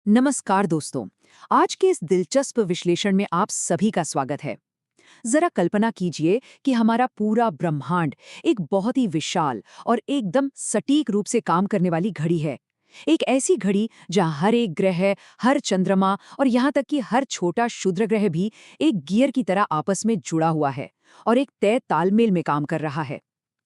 नमस्कार दोस्तों। आज के इस दिलचस्प विश्लेषण में आप सभी का स्वागत है। जरा कल्पना कीजिए कि हमारा पूरा ब्रह्मांड एक बहुत ही विशाल और एकदम सटीक रूप से काम करने वाली घड़ी है। एक ऐसी घड़ी जहां हर एक ग्रह, हर चंद्रमा और यहाँ तक कि हर छोटा क्षुद्र ग्रह भी एक गियर की तरह आपस में जुड़ा हुआ है और एक तय तालमेल में काम कर रहा है।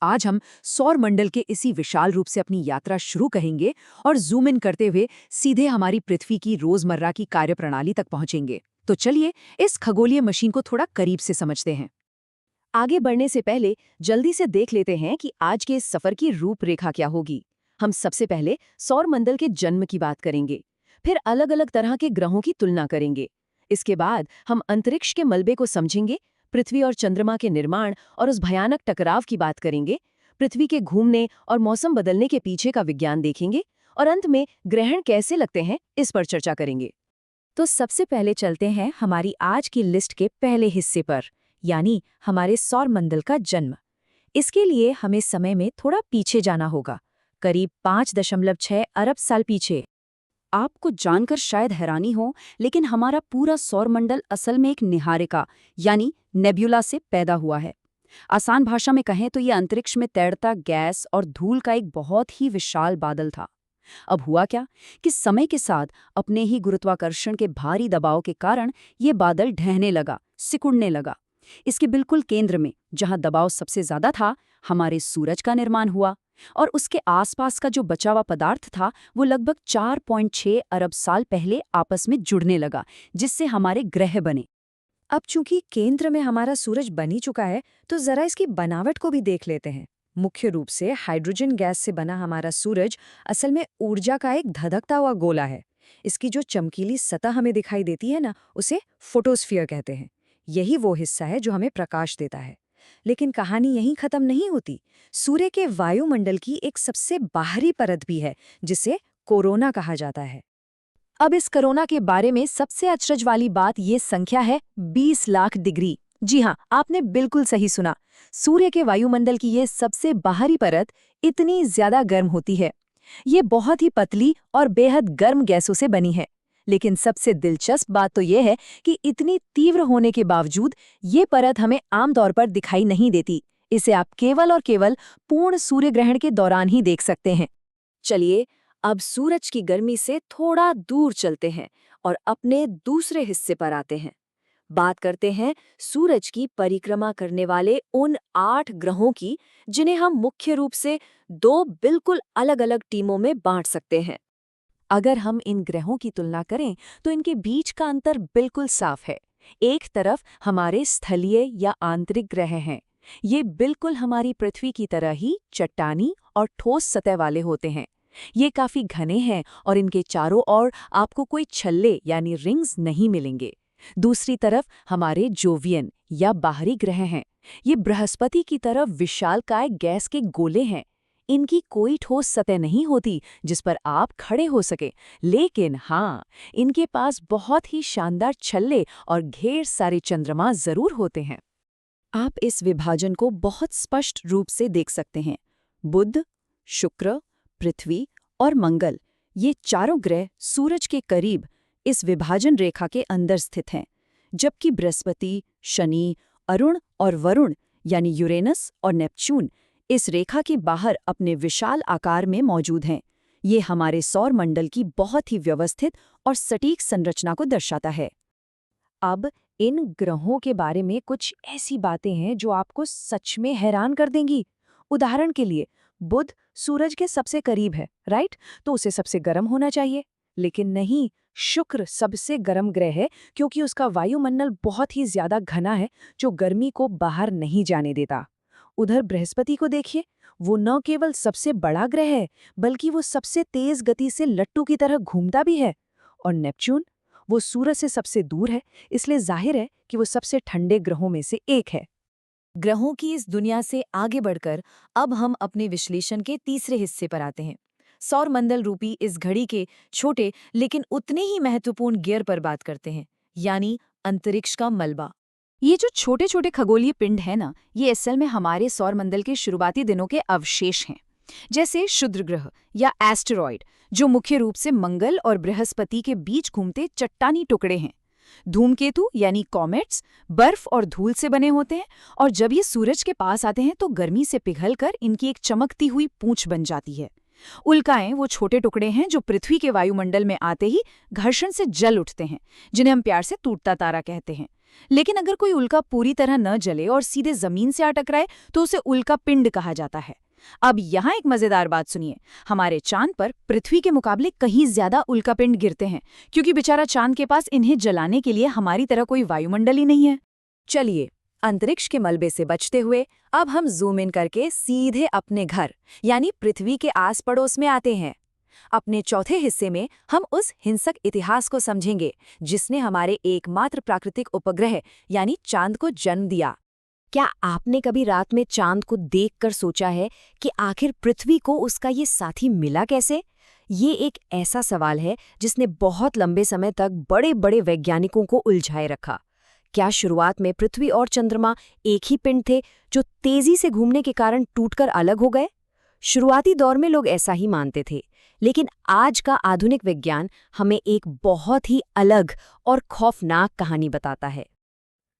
आज हम सौर मंडल के इसी विशाल रूप से अपनी यात्रा शुरू करेंगे और जूम इन करते हुए सीधे हमारी पृथ्वी की रोजमर्रा की कार्यप्रणाली तक पहुंचेंगे। तो चलिए इस खगोलीय मशीन को थोड़ा करीब से समझते हैं। आगे बढ़ने से पहले जल्दी से देख लेते हैं कि आज के इस सफर की रूपरेखा क्या होगी। हम सबसे पहले सौर मंडल के जन्म की बात करेंगे, फिर अलग अलग तरह के ग्रहों की तुलना करेंगे। इसके बाद हम अंतरिक्ष के मलबे को समझेंगे, पृथ्वी और चंद्रमा के निर्माण और उस भयानक टकराव की बात करेंगे, पृथ्वी के घूमने और मौसम बदलने के पीछे का विज्ञान देखेंगे, और अंत में ग्रहण कैसे लगते हैं इस पर चर्चा करेंगे। तो सबसे पहले चलते हैं हमारी आज की लिस्ट के पहले हिस्से पर, यानी हमारे सौर मंडल का जन्म। इसके लिए हमें समय में थोड़ा पीछे जाना होगा, करीब 5.6 अरब साल पीछे। आपको जानकर शायद हैरानी हो, लेकिन हमारा पूरा सौरमंडल असल में एक निहारिका यानी नेब्यूला से पैदा हुआ है। आसान भाषा में कहें तो ये अंतरिक्ष में तैरता गैस और धूल का एक बहुत ही विशाल बादल था। अब हुआ क्या कि समय के साथ अपने ही गुरुत्वाकर्षण के भारी दबाव के कारण ये बादल ढहने लगा, सिकुड़ने लगा। इसके बिल्कुल केंद्र में, जहां दबाव सबसे ज्यादा था, हमारे सूरज का निर्माण हुआ, और उसके आसपास का जो बचा हुआ पदार्थ था वो लगभग 4.6 अरब साल पहले आपस में जुड़ने लगा, जिससे हमारे ग्रह बने। अब चूंकि केंद्र में हमारा सूरज बन ही चुका है, तो जरा इसकी बनावट को भी देख लेते हैं। मुख्य रूप से हाइड्रोजन गैस से बना हमारा सूरज असल में ऊर्जा का एक धधकता हुआ गोला है। इसकी जो चमकीली सतह हमें दिखाई देती है ना, उसे फोटोस्फीयर कहते हैं। यही वो हिस्सा है जो हमें प्रकाश देता है। लेकिन कहानी यहीं खत्म नहीं होती। सूर्य के वायुमंडल की एक सबसे बाहरी परत भी है, जिसे कोरोना कहा जाता है। अब इस कोरोना के बारे में सबसे अचरज वाली बात ये संख्या है 20 लाख डिग्री। जी हाँ, आपने बिल्कुल सही सुना। सूर्य के वायुमंडल की ये सबसे बाहरी परत इतनी ज्यादा गर्म होती है। ये बहुत ही पतली और बेहद गर्म गैसों से बनी है। लेकिन सबसे दिलचस्प बात तो ये है कि इतनी तीव्र होने के बावजूद ये परत हमें आमतौर पर दिखाई नहीं देती। इसे आप केवल और केवल पूर्ण सूर्य ग्रहण के दौरान ही देख सकते हैं। चलिए, अब सूरज की गर्मी से थोड़ा दूर चलते हैं और अपने दूसरे हिस्से पर आते हैं। बात करते हैं सूरज की परिक्रमा करने वाले उन 8 ग्रहों की, जिन्हें हम मुख्य रूप से 2 बिल्कुल अलग-अलग टीमों में बांट सकते हैं। अगर हम इन ग्रहों की तुलना करें तो इनके बीच का अंतर बिल्कुल साफ है। एक तरफ हमारे स्थलीय या आंतरिक ग्रह हैं। ये बिल्कुल हमारी पृथ्वी की तरह ही चट्टानी और ठोस सतह वाले होते हैं। ये काफी घने हैं और इनके चारों ओर आपको कोई छल्ले यानी रिंग्स नहीं मिलेंगे। दूसरी तरफ हमारे जोवियन या बाहरी ग्रह हैं। ये बृहस्पति की तरह विशालकाय गैस के गोले हैं। इनकी कोई ठोस सतह नहीं होती जिस पर आप खड़े हो सके, लेकिन हाँ, इनके पास बहुत ही शानदार छल्ले और ढेर सारे चंद्रमा जरूर होते हैं। आप इस विभाजन को बहुत स्पष्ट रूप से देख सकते हैं। बुध, शुक्र, पृथ्वी और मंगल, ये चारों ग्रह सूरज के करीब इस विभाजन रेखा के अंदर स्थित हैं, जबकि बृहस्पति, शनि, अरुण और वरुण यानी यूरेनस और नेपच्यून इस रेखा के बाहर अपने विशाल आकार में मौजूद हैं। ये हमारे सौर मंडल की बहुत ही व्यवस्थित और सटीक संरचना को दर्शाता है। अब इन ग्रहों के बारे में कुछ ऐसी बातें हैं जो आपको सच में हैरान कर देंगी। उदाहरण के लिए, बुध सूरज के सबसे करीब है, राइट? तो उसे सबसे गर्म होना चाहिए। लेकिन नहीं, शुक्र सबसे गर्म ग्रह है क्योंकि उसका वायुमंडल बहुत ही ज्यादा घना है, जो गर्मी को बाहर नहीं जाने देता। उधर बृहस्पति को देखिए, वो न केवल सबसे बड़ा ग्रह है, बल्कि वो सबसे तेज गति से लट्टू की तरह घूमता भी है। और नेपच्यून, वो सूरज से सबसे दूर है, इसलिए जाहिर है कि वो सबसे ठंडे ग्रहों में से एक है। ग्रहों की इस दुनिया से आगे बढ़कर अब हम अपने विश्लेषण के तीसरे हिस्से पर आते हैं। सौरमंडल रूपी इस घड़ी के छोटे लेकिन उतने ही महत्वपूर्ण गियर पर बात करते हैं, यानी अंतरिक्ष का मलबा। ये जो छोटे छोटे खगोलीय पिंड है ना, ये असल में हमारे सौरमंडल के शुरुआती दिनों के अवशेष हैं। जैसे क्षुद्र ग्रह या एस्टेरॉयड, जो मुख्य रूप से मंगल और बृहस्पति के बीच घूमते चट्टानी टुकड़े हैं। धूमकेतु यानी कॉमेट्स बर्फ और धूल से बने होते हैं, और जब ये सूरज के पास आते हैं तो गर्मी से पिघलकर इनकी एक चमकती हुई पूंछ बन जाती है। उल्काएं वो छोटे टुकड़े हैं जो पृथ्वी के वायुमंडल में आते ही घर्षण से जल उठते हैं, जिन्हें हम प्यार से टूटता तारा कहते हैं। लेकिन अगर कोई उल्का पूरी तरह न जले और सीधे जमीन से आ टकराए तो उसे उल्का पिंड कहा जाता है। अब यहाँ एक मजेदार बात सुनिए। हमारे चांद पर पृथ्वी के मुकाबले कहीं ज्यादा उल्कापिंड गिरते हैं, क्योंकि बेचारा चांद के पास इन्हें जलाने के लिए हमारी तरह कोई वायुमंडल ही नहीं है। चलिए, अंतरिक्ष के मलबे से बचते हुए अब हम जूम इन करके सीधे अपने घर यानी पृथ्वी के आस पड़ोस में आते हैं। अपने चौथे हिस्से में हम उस हिंसक इतिहास को समझेंगे जिसने हमारे एकमात्र प्राकृतिक उपग्रह यानी चांद को जन्म दिया। क्या आपने कभी रात में चांद को देखकर सोचा है कि आखिर पृथ्वी को उसका ये साथी मिला कैसे? ये एक ऐसा सवाल है जिसने बहुत लंबे समय तक बड़े बड़े वैज्ञानिकों को उलझाए रखा। क्या शुरुआत में पृथ्वी और चंद्रमा एक ही पिंड थे जो तेजी से घूमने के कारण टूटकर अलग हो गए? शुरुआती दौर में लोग ऐसा ही मानते थे, लेकिन आज का आधुनिक विज्ञान हमें एक बहुत ही अलग और खौफनाक कहानी बताता है।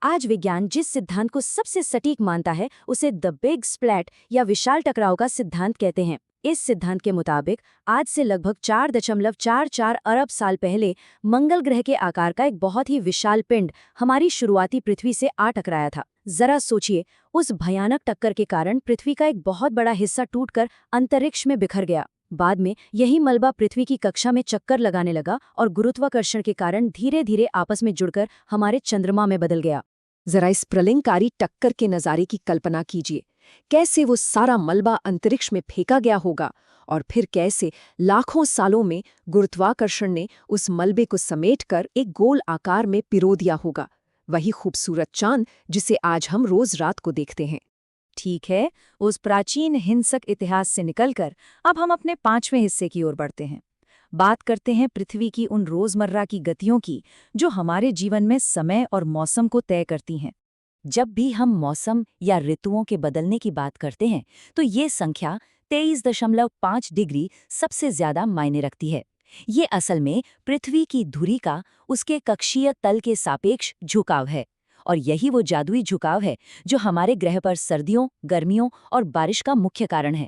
आज विज्ञान जिस सिद्धांत को सबसे सटीक मानता है उसे द बिग स्प्लैट या विशाल टकराव का सिद्धांत कहते हैं। इस सिद्धांत के मुताबिक आज से लगभग 4.44 अरब साल पहले मंगल ग्रह के आकार का एक बहुत ही विशाल पिंड हमारी शुरुआती पृथ्वी से आ टकराया था। जरा सोचिए, उस भयानक टक्कर के कारण पृथ्वी का एक बहुत बड़ा हिस्सा टूटकर अंतरिक्ष में बिखर गया। बाद में यही मलबा पृथ्वी की कक्षा में चक्कर लगाने लगा और गुरुत्वाकर्षण के कारण धीरे धीरे आपस में जुड़कर हमारे चंद्रमा में बदल गया। जरा इस प्रलयंकारी टक्कर के नज़ारे की कल्पना कीजिए। कैसे वो सारा मलबा अंतरिक्ष में फेंका गया होगा और फिर कैसे लाखों सालों में गुरुत्वाकर्षण ने उस मलबे को समेटकर एक गोल आकार में पिरो दिया होगा। वही खूबसूरत चांद जिसे आज हम रोज रात को देखते हैं। ठीक है, उस प्राचीन हिंसक इतिहास से निकलकर अब हम अपने 5वें हिस्से की ओर बढ़ते हैं। बात करते हैं पृथ्वी की उन रोजमर्रा की गतियों की जो हमारे जीवन में समय और मौसम को तय करती हैं। जब भी हम मौसम या ऋतुओं के बदलने की बात करते हैं तो ये संख्या 23.5 डिग्री सबसे ज्यादा मायने रखती है। ये असल में पृथ्वी की धुरी का उसके कक्षीय तल के सापेक्ष झुकाव है, और यही वो जादुई झुकाव है जो हमारे ग्रह पर सर्दियों, गर्मियों और बारिश का मुख्य कारण है।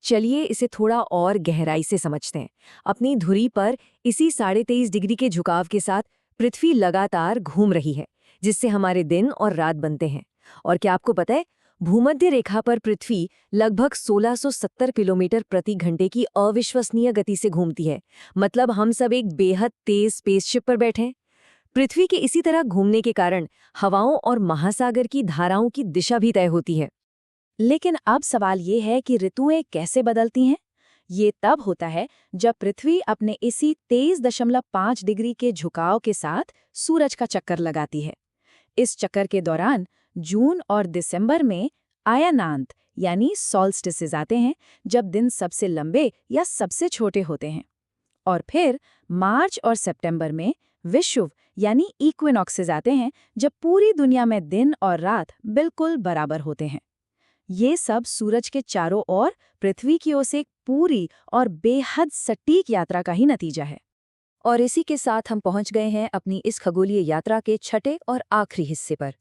चलिए इसे थोड़ा और गहराई से समझते हैं। अपनी धुरी पर इसी 23.5 डिग्री के झुकाव के साथ पृथ्वी लगातार घूम रही है, जिससे हमारे दिन और रात बनते हैं। और क्या आपको पता है, भूमध्य रेखा पर पृथ्वी लगभग 1670 किलोमीटर प्रति घंटे की अविश्वसनीय गति से घूमती है। मतलब हम सब एक बेहद तेज स्पेसशिप पर बैठे हैं। पृथ्वी के इसी तरह घूमने के कारण हवाओं और महासागर की धाराओं की दिशा भी तय होती है। लेकिन अब सवाल ये है कि ऋतुएं कैसे बदलती हैं? ये तब होता है जब पृथ्वी अपने इसी 23.5 डिग्री के झुकाव के साथ सूरज का चक्कर लगाती है। इस चक्कर के दौरान जून और दिसंबर में अयनांत यानी सॉल्स्टिसेस आते हैं, जब दिन सबसे लंबे या सबसे छोटे होते हैं। और फिर मार्च और सितंबर में विषुव यानी इक्विनॉक्सेस आते हैं, जब पूरी दुनिया में दिन और रात बिल्कुल बराबर होते हैं। ये सब सूरज के चारों ओर पृथ्वी की ओर से एक पूरी और बेहद सटीक यात्रा का ही नतीजा है। और इसी के साथ हम पहुंच गए हैं अपनी इस खगोलीय यात्रा के छठे और आखिरी हिस्से पर।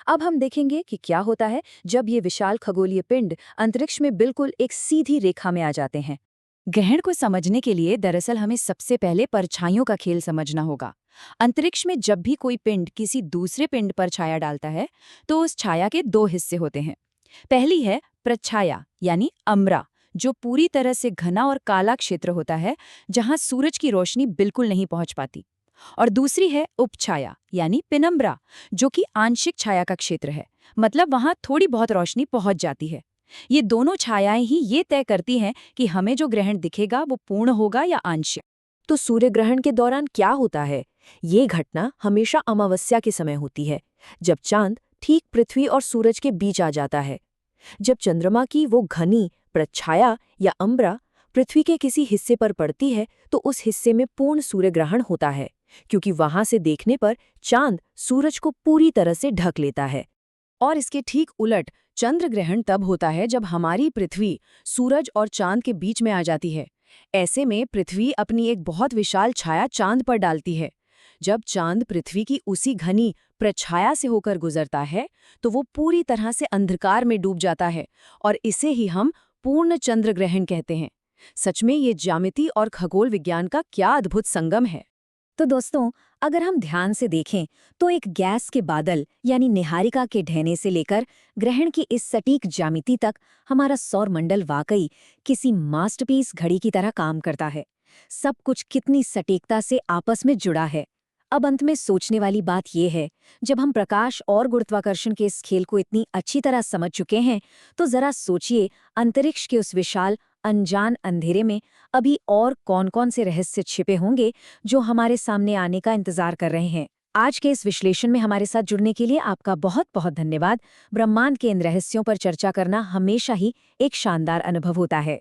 अब हम देखेंगे कि क्या होता है जब ये विशाल खगोलीय पिंड अंतरिक्ष में बिल्कुल एक सीधी रेखा में आ जाते हैं। ग्रहण को समझने के लिए दरअसल हमें सबसे पहले परछाइयों का खेल समझना होगा। अंतरिक्ष में जब भी कोई पिंड किसी दूसरे पिंड पर छाया डालता है तो उस छाया के 2 हिस्से होते हैं। पहली है प्रच्छाया यानी अम्बरा, जो पूरी तरह से घना और काला क्षेत्र होता है जहां सूरज की रोशनी बिल्कुल नहीं पहुंच पाती। और दूसरी है उपछाया यानी पेनम्ब्रा, जो कि आंशिक छाया का क्षेत्र है, मतलब वहां थोड़ी बहुत रोशनी पहुंच जाती है। ये दोनों छायाएं ही ये तय करती हैं कि हमें जो ग्रहण दिखेगा वो पूर्ण होगा या आंशिक। तो सूर्य ग्रहण के दौरान क्या होता है? ये घटना हमेशा अमावस्या के समय होती है, जब चांद ठीक पृथ्वी और सूरज के बीच आ जाता है। जब चंद्रमा की वो घनी प्रच्छाया या अम्बरा पृथ्वी के किसी हिस्से पर पड़ती है तो उस हिस्से में पूर्ण सूर्य ग्रहण होता है, क्योंकि वहां से देखने पर चांद सूरज को पूरी तरह से ढक लेता है। और इसके ठीक उलट चंद्र ग्रहण तब होता है जब हमारी पृथ्वी सूरज और चांद के बीच में आ जाती है। ऐसे में पृथ्वी अपनी एक बहुत विशाल छाया चांद पर डालती है। जब चांद पृथ्वी की उसी घनी प्रछाया से होकर गुजरता है तो वो पूरी तरह से अंधकार में डूब जाता है और इसे ही हम पूर्ण चंद्र ग्रहण कहते हैं। सच में ये ज्यामिति और खगोल विज्ञान का क्या अद्भुत संगम है। तो दोस्तों, अगर हम ध्यान से देखें तो एक गैस के बादल यानी निहारिका के ढहने से लेकर ग्रहण की इस सटीक ज्यामिति तक हमारा सौरमंडल वाकई किसी मास्टरपीस घड़ी की तरह काम करता है। सब कुछ कितनी सटीकता से आपस में जुड़ा है। अब अंत में सोचने वाली बात यह है, जब हम प्रकाश और गुरुत्वाकर्षण के इस खेल को इतनी अच्छी तरह समझ चुके हैं तो जरा सोचिए, अंतरिक्ष के उस विशाल अनजान अंधेरे में अभी और कौन-कौन से रहस्य छिपे होंगे जो हमारे सामने आने का इंतजार कर रहे हैं। आज के इस विश्लेषण में हमारे साथ जुड़ने के लिए आपका बहुत बहुत धन्यवाद। ब्रह्मांड के इन रहस्यों पर चर्चा करना हमेशा ही एक शानदार अनुभव होता है।